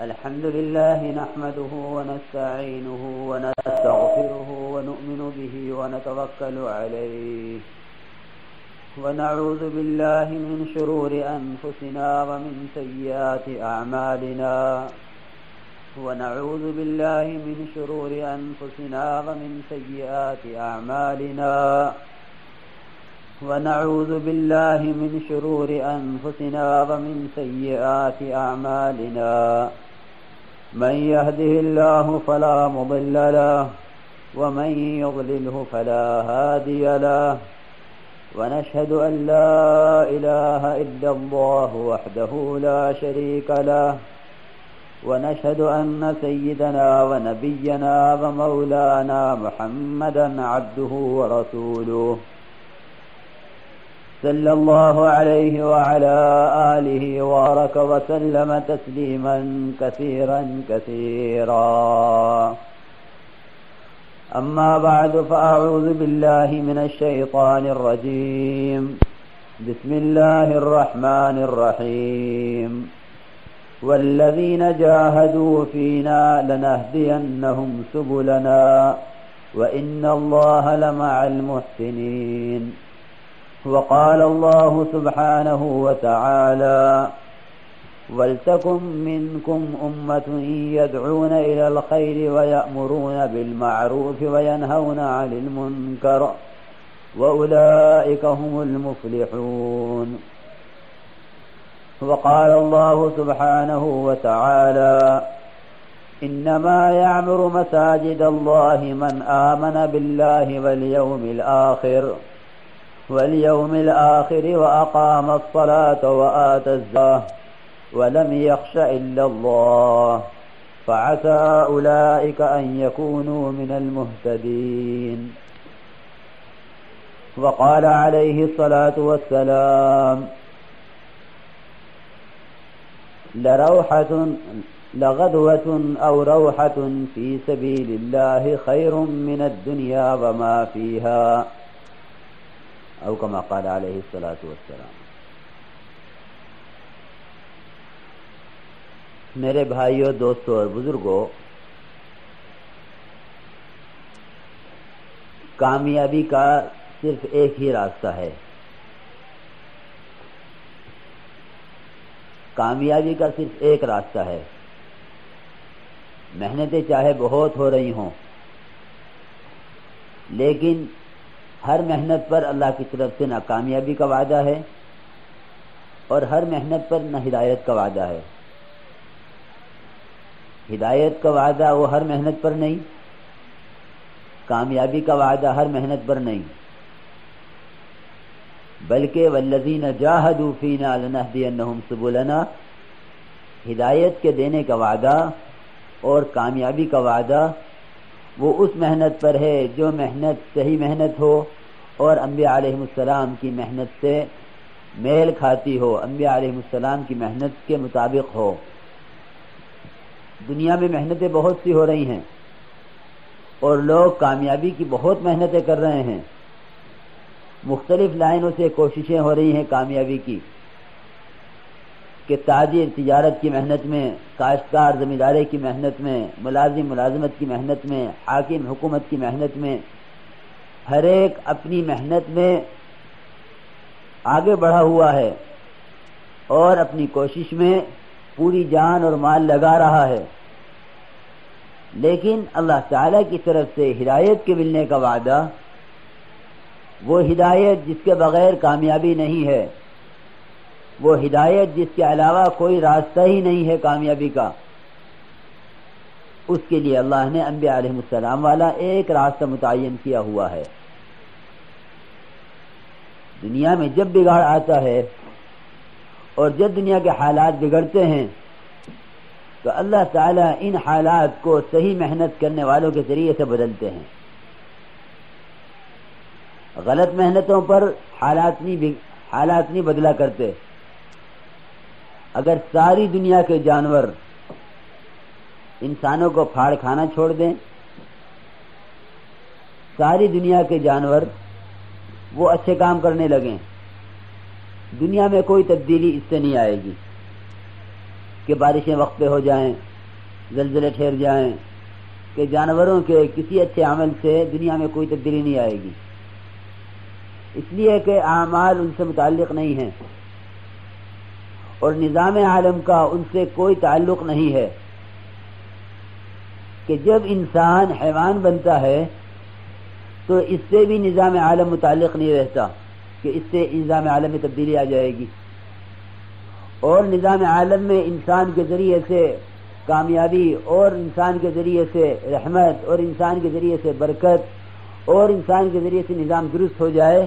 الحمد لله نحمده ونستعينه ونستغفره ونؤمن به ونتوكل عليه ونعوذ بالله من شرور أنفسنا ومن سيئات أعمالنا ونعوذ بالله من شرور أنفسنا ومن سيئات أعمالنا ونعوذ بالله من شرور أنفسنا ومن سيئات أعمالنا من يهده الله فلا مضل له ومن يضلله فلا هادي له ونشهد أن لا إله إلا الله وحده لا شريك له ونشهد أن سيدنا ونبينا ومولانا محمدا عبده ورسوله صلى الله عليه وعلى آله وبارك وسلم تسليما كثيرا كثيرا أما بعد فأعوذ بالله من الشيطان الرجيم بسم الله الرحمن الرحيم والذين جاهدوا فينا لنهدينهم سبلنا وإن الله لمع المحسنين وقال الله سبحانه وتعالى ولتكن منكم أمة يدعون إلى الخير ويأمرون بالمعروف وينهون عن المنكر وأولئك هم المفلحون وقال الله سبحانه وتعالى إنما يعمر مساجد الله من آمن بالله واليوم الآخر وأقام الصلاة وآتى الزكاة ولم يخش إلا الله فعسى أولئك أن يكونوا من المهتدين وقال عليه الصلاة والسلام لغدوة أو روحة في سبيل الله خير من الدنيا وما فيها او كما قال عليه الصلاة والسلام۔ میرے بھائیوں، دوستوں اور بزرگوں، کامیابی کا صرف ایک ہی راستہ ہے۔ کامیابی کا صرف ایک راستہ ہے۔ محنتیں چاہے بہت ہو رہی ہوں، لیکن ہر محنت پر اللہ کی طرف سے نہ کامیابی کا وعدہ ہے اور ہر محنت پر نہ ہدایت کا وعدہ ہے۔ ہدایت کا وعدہ وہ ہر محنت پر نہیں، کامیابی کا وعدہ ہر محنت پر نہیں، بلکہ والذین جاہدوا فینا لنہدینہم سبلنا، ہدایت کے دینے کا وعدہ اور کامیابی کا وعدہ وہ اس محنت پر ہے جو محنت صحیح محنت ہو اور انبیاء علیہم السلام کی محنت سے میل کھاتی ہو، انبیاء علیہم السلام کی محنت کے مطابق ہو۔ دنیا میں محنتیں بہت سی ہو رہی ہیں اور لوگ کامیابی کی بہت محنتیں کر رہے ہیں، مختلف لائنوں سے کوششیں ہو رہی ہیں کامیابی کی، کہ تاجر تجارت کی محنت میں، کاشتکار زمینداری کی محنت میں، ملازم ملازمت کی محنت میں، حاکم حکومت کی محنت میں، ہر ایک اپنی محنت میں آگے بڑھا ہوا ہے اور اپنی کوشش میں پوری جان اور مال لگا رہا ہے، لیکن اللہ تعالی کی طرف سے ہدایت کے ملنے کا وعدہ، وہ ہدایت جس کے بغیر کامیابی نہیں ہے، وہ ہدایت جس کے علاوہ کوئی راستہ ہی نہیں ہے کامیابی کا، اس کے لیے اللہ نے انبیاء علیہ السلام والا ایک راستہ متعین کیا ہوا ہے۔ دنیا میں جب بگاڑ آتا ہے اور جب دنیا کے حالات بگڑتے ہیں تو اللہ تعالیٰ ان حالات کو صحیح محنت کرنے والوں کے ذریعے سے بدلتے ہیں۔ غلط محنتوں پر حالات نہیں بدلا کرتے۔ اگر ساری دنیا کے جانور انسانوں کو پھاڑ کھانا چھوڑ دیں، ساری دنیا کے جانور وہ اچھے کام کرنے لگیں، دنیا میں کوئی تبدیلی اس سے نہیں آئے گی۔ کہ بارشیں وقت پہ ہو جائیں، زلزلے ٹھہر جائیں، کہ جانوروں کے کسی اچھے عمل سے دنیا میں کوئی تبدیلی نہیں آئے گی، اس لیے کہ اعمال ان سے متعلق نہیں ہیں اور نظام عالم کا ان سے کوئی تعلق نہیں ہے، کہ جب انسان حیوان بنتا ہے تو اس سے بھی نظام عالم متعلق نہیں رہتا کہ اس سے نظام عالم میں تبدیلی آ جائے گی، اور نظام عالم میں انسان کے ذریعے سے کامیابی اور انسان کے ذریعے سے رحمت اور انسان کے ذریعے سے برکت اور انسان کے ذریعے سے نظام درست ہو جائے،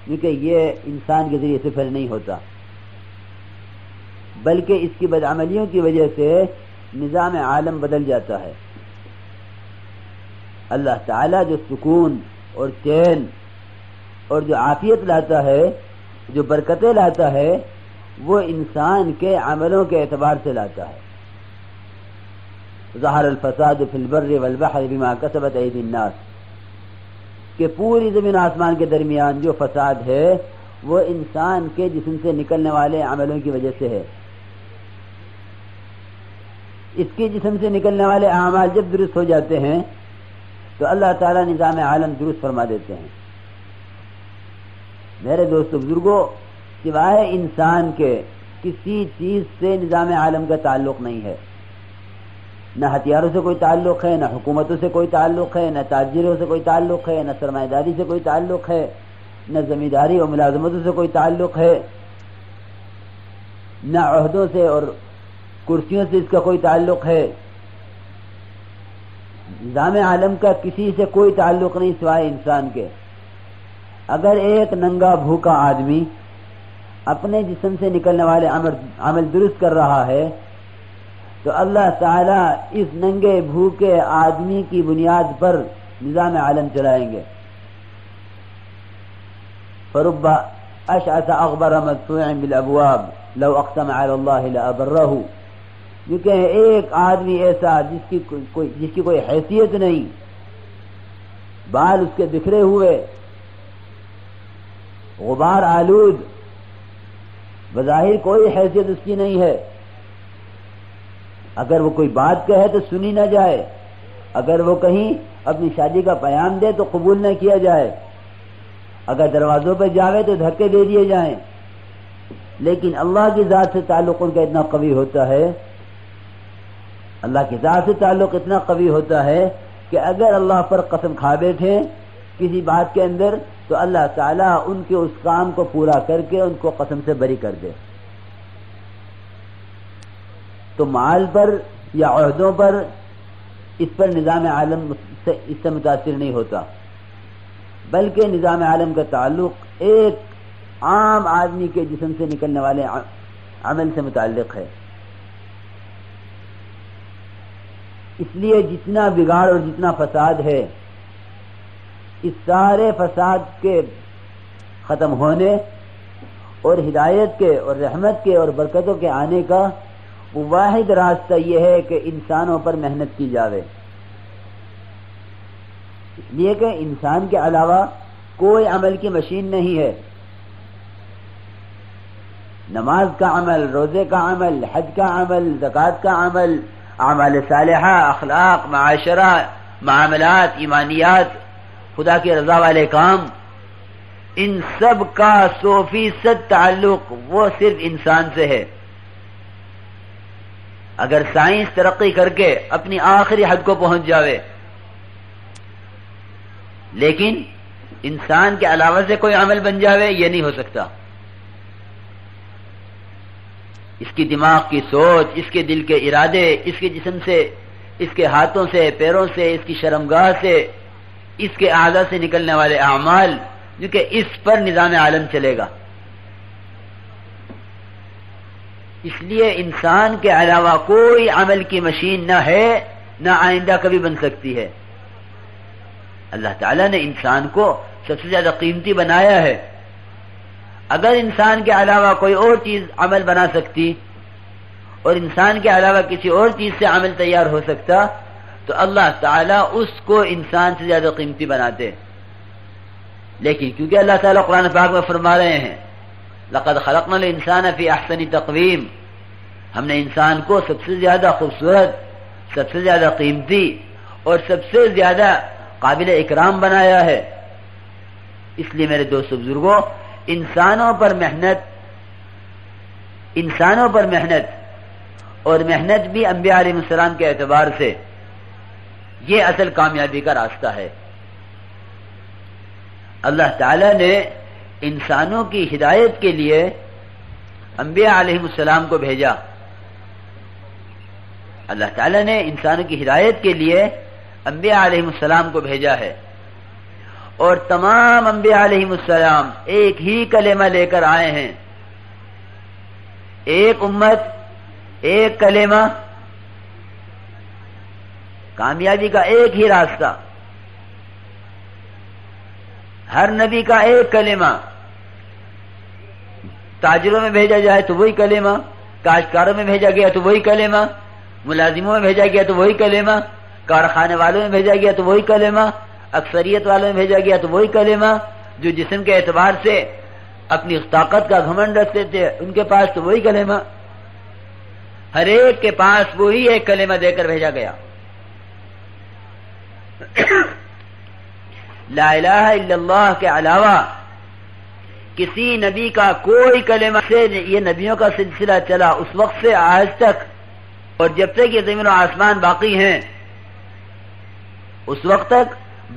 کیونکہ یہ انسان کے ذریعے سے پھر نہیں ہوتا، بلکہ اس کی بدعملیوں کی وجہ سے نظام عالم بدل جاتا ہے۔ اللہ تعالیٰ جو سکون اور چین اور جو عافیت لاتا ہے، جو برکتیں لاتا ہے، وہ انسان کے عملوں کے اعتبار سے لاتا ہے۔ ظہر الفساد فی البر والبحر بما کسبت ایدی الناس، کہ پوری زمین آسمان کے درمیان جو فساد ہے وہ انسان کے جسم سے نکلنے والے عملوں کی وجہ سے ہے۔ اس کے جسم سے نکلنے والے اعمال جب درست ہو جاتے ہیں تو اللہ تعالیٰ نظام عالم درست فرما دیتے ہیں۔ میرے دوستو بزرگوں، سوائے انسان کے کسی چیز سے نظام عالم کا تعلق نہیں ہے، نہ ہتھیاروں سے کوئی تعلق ہے، نہ حکومتوں سے کوئی تعلق ہے، نہ تاجروں سے کوئی تعلق ہے، نہ سرمایہ داری سے کوئی تعلق ہے، نہ زمینداری اور ملازمتوں سے کوئی تعلق ہے، نہ عہدوں سے اور کرسیوں سے اس کا کوئی تعلق ہے۔ نظام عالم کا کسی سے کوئی تعلق نہیں سوائے انسان کے۔ اگر ایک ننگا بھوکا آدمی اپنے جسم سے نکلنے والے عمل درست کر رہا ہے تو اللہ تعالیٰ اس ننگے بھوکے آدمی کی بنیاد پر نظام عالم چلائیں گے۔ فرب اشعث اغبر مدفوع بالابواب لو اقسم علی اللہ لابرہ، کیونکہ ایک آدمی ایسا جس کی کوئی حیثیت نہیں، بال اس کے بکھرے ہوئے، غبار آلود، بظاہر کوئی حیثیت اس کی نہیں ہے، اگر وہ کوئی بات کہے تو سنی نہ جائے، اگر وہ کہیں اپنی شادی کا پیام دے تو قبول نہ کیا جائے، اگر دروازوں پہ جاوے تو دھکے دے دیے جائیں، لیکن اللہ کی ذات سے تعلق ان کا اتنا قوی ہوتا ہے، اللہ کی ذات سے تعلق اتنا قوی ہوتا ہے کہ اگر اللہ پر قسم کھا بیٹھے کسی بات کے اندر تو اللہ تعالیٰ ان کے اس کام کو پورا کر کے ان کو قسم سے بری کر دے۔ تو مال پر یا عہدوں پر اس پر نظام عالم اس سے متاثر نہیں ہوتا، بلکہ نظام عالم کا تعلق ایک عام آدمی کے جسم سے نکلنے والے عمل سے متعلق ہے۔ اس لیے جتنا بگاڑ اور جتنا فساد ہے، اس سارے فساد کے ختم ہونے اور ہدایت کے اور رحمت کے اور برکتوں کے آنے کا وہ واحد راستہ یہ ہے کہ انسانوں پر محنت کی جاوے، اس لیے کہ انسان کے علاوہ کوئی عمل کی مشین نہیں ہے۔ نماز کا عمل، روزے کا عمل، حج کا عمل، زکوٰۃ کا عمل، اعمال صالحہ، اخلاق، معاشرہ، معاملات، ایمانیات، خدا کی رضا والے کام، ان سب کا 100% تعلق وہ صرف انسان سے ہے۔ اگر سائنس ترقی کر کے اپنی آخری حد کو پہنچ جاوے لیکن انسان کے علاوہ سے کوئی عمل بن جاوے، یہ نہیں ہو سکتا۔ اس کی دماغ کی سوچ، اس کے دل کے ارادے، اس کے جسم سے، اس کے ہاتھوں سے، پیروں سے، اس کی شرمگاہ سے، اس کے اعضاء سے نکلنے والے اعمال، کیونکہ اس پر نظام عالم چلے گا۔ اس لیے انسان کے علاوہ کوئی عمل کی مشین نہ ہے، نہ آئندہ کبھی بن سکتی ہے۔ اللہ تعالیٰ نے انسان کو سب سے زیادہ قیمتی بنایا ہے۔ اگر انسان کے علاوہ کوئی اور چیز عمل بنا سکتی اور انسان کے علاوہ کسی اور چیز سے عمل تیار ہو سکتا تو اللہ تعالیٰ اس کو انسان سے زیادہ قیمتی بناتے، لیکن کیونکہ اللہ تعالیٰ قرآن پاک میں فرما رہے ہیں لَقَدْ خَلَقْنَا الْإِنسَانَ فِي أَحْسَنِ تَقْوِيمٍ، ہم نے انسان کو سب سے زیادہ خوبصورت، سب سے زیادہ قیمتی اور سب سے زیادہ قابل اکرام بنایا ہے۔ اس لیے میرے دوستو بزرگوں، انسانوں پر محنت اور محنت بھی انبیاء علیہ السلام کے اعتبار سے یہ اصل کامیابی کا راستہ ہے۔ اللہ تعالی نے انسانوں کی ہدایت کے لیے انبیاء علیہ السلام کو بھیجا۔ اللہ تعالی نے انسانوں کی ہدایت کے لیے انبیاء علیہ السلام کو بھیجا ہے، اور تمام انبیاء علیہ السلام ایک ہی کلمہ لے کر آئے ہیں، ایک امت، ایک کلمہ، کامیابی کا ایک ہی راستہ، ہر نبی کا ایک کلمہ۔ تاجروں میں بھیجا جائے تو وہی کلمہ، کاشتکاروں میں بھیجا گیا تو وہی کلمہ، ملازموں میں بھیجا گیا تو وہی کلمہ، کارخانے والوں میں بھیجا گیا تو وہی کلمہ، اکثریت والوں میں بھیجا گیا تو وہی کلمہ، جو جسم کے اعتبار سے اپنی طاقت کا گھمنڈ رکھتے تھے ان کے پاس تو وہی کلمہ، ہر ایک کے پاس وہی ایک کلمہ دے کر بھیجا گیا۔ لا الہ الا اللہ کے علاوہ کسی نبی کا کوئی کلمہ سے یہ نبیوں کا سلسلہ چلا اس وقت سے آج تک، اور جب تک یہ زمین و آسمان باقی ہیں اس وقت تک،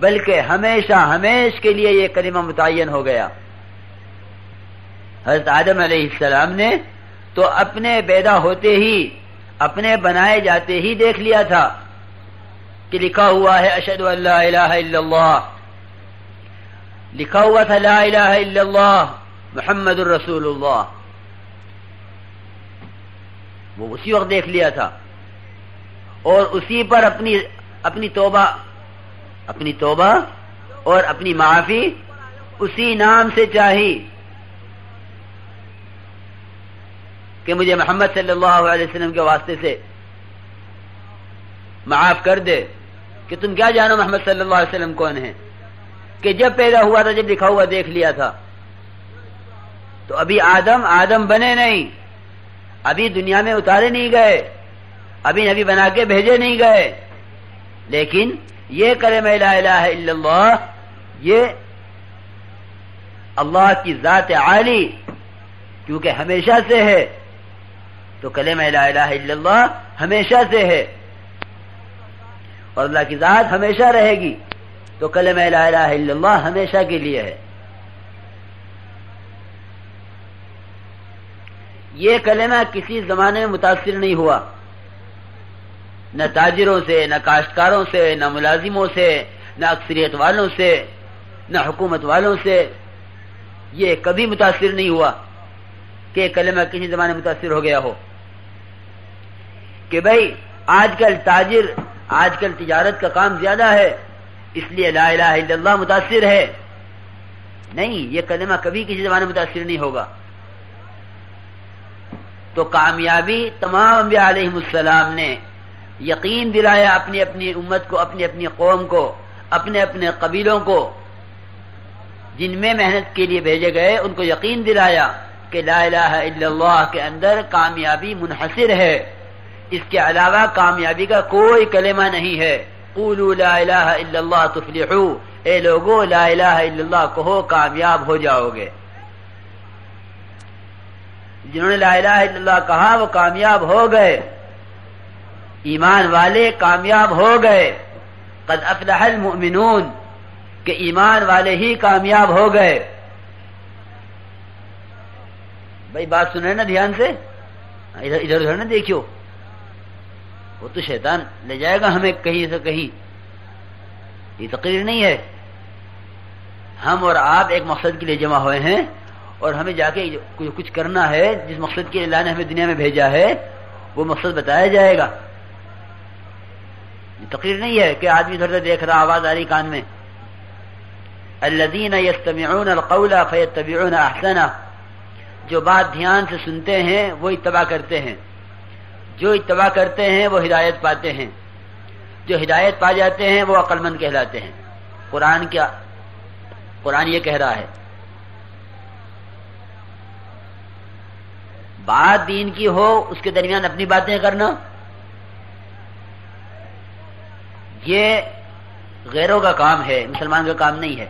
بلکہ ہمیشہ ہمیش کے لیے یہ کلمہ متعین ہو گیا۔ حضرت آدم علیہ السلام نے تو اپنے پیدا ہوتے ہی، اپنے بنائے جاتے ہی دیکھ لیا تھا کہ لکھا ہوا ہے اشہد ان لا الہ الا اللہ، لکھا ہوا تھا لا الہ الا اللہ محمد الرسول اللہ، وہ اسی وقت دیکھ لیا تھا، اور اسی پر اپنی توبہ اور اپنی معافی اسی نام سے چاہی کہ مجھے محمد صلی اللہ علیہ وسلم کے واسطے سے معاف کر دے، کہ تم کیا جانو محمد صلی اللہ علیہ وسلم کون ہے، کہ جب پیدا ہوا تھا، جب لکھا ہوا دیکھ لیا تھا، تو ابھی آدم بنے نہیں، ابھی دنیا میں اتارے نہیں گئے، ابھی نبی بنا کے بھیجے نہیں گئے، لیکن یہ کلمہ لا الہ الا اللہ یہ اللہ کی ذات عالی کیونکہ ہمیشہ سے ہے، تو کلمہ لا الہ الا اللہ ہمیشہ سے ہے، اور اللہ کی ذات ہمیشہ رہے گی، تو کلمہ لا الہ الا اللہ ہمیشہ کے لیے ہے۔ یہ کلمہ کسی زمانے میں متاثر نہیں ہوا، نہ تاجروں سے، نہ کاشتکاروں سے، نہ ملازموں سے، نہ اکثریت والوں سے، نہ حکومت والوں سے، یہ کبھی متاثر نہیں ہوا کہ کلمہ کسی زمانے میں متاثر ہو گیا ہو کہ بھئی آج کل تجارت کا کام زیادہ ہے اس لیے لا الہ الا اللہ متاثر ہے، نہیں، یہ کلمہ کبھی کسی زمانے میں متاثر نہیں ہوگا۔ تو کامیابی تمام انبیاء علیہ السلام نے یقین دلایا اپنی اپنی امت کو، اپنی اپنی قوم کو، اپنے اپنے قبیلوں کو، جن میں محنت کے لیے بھیجے گئے، ان کو یقین دلایا کہ لا الہ الا اللہ کے اندر کامیابی منحصر ہے، اس کے علاوہ کامیابی کا کوئی کلمہ نہیں ہے۔ قولوا لا الہ الا اللہ تفلحوا، اے لوگو لا الہ الا اللہ کہو کامیاب ہو جاؤ گے۔ جنہوں نے لا الہ الا اللہ کہا وہ کامیاب ہو گئے، ایمان والے کامیاب ہو گئے، قد افلح المؤمنون، کہ ایمان والے ہی کامیاب ہو گئے۔ بھائی بات سن رہے نا دھیان سے، ادھر ادھر نہ دیکھو، وہ تو شیطان لے جائے گا ہمیں کہیں سے کہیں۔ یہ تقریر نہیں ہے، ہم اور آپ ایک مقصد کے لیے جمع ہوئے ہیں، اور ہمیں جا کے کچھ کرنا ہے، جس مقصد کے لیے اللہ نے ہمیں دنیا میں بھیجا ہے وہ مقصد بتایا جائے گا۔ یہ تقریر نہیں ہے کہ آدمی ادھر سے دیکھ رہا، آواز آ رہی کان میں۔ الذین یستمعون القول فیتبعون احسنہ، جو بات دھیان سے سنتے ہیں وہ اتباع کرتے ہیں، جو اتباع کرتے ہیں وہ ہدایت پاتے ہیں، جو ہدایت پا جاتے ہیں وہ عقل مند کہلاتے ہیں۔ قرآن یہ کہہ رہا ہے، بات دین کی ہو اس کے درمیان اپنی باتیں کرنا یہ غیروں کا کام ہے، مسلمان کا کام نہیں ہے۔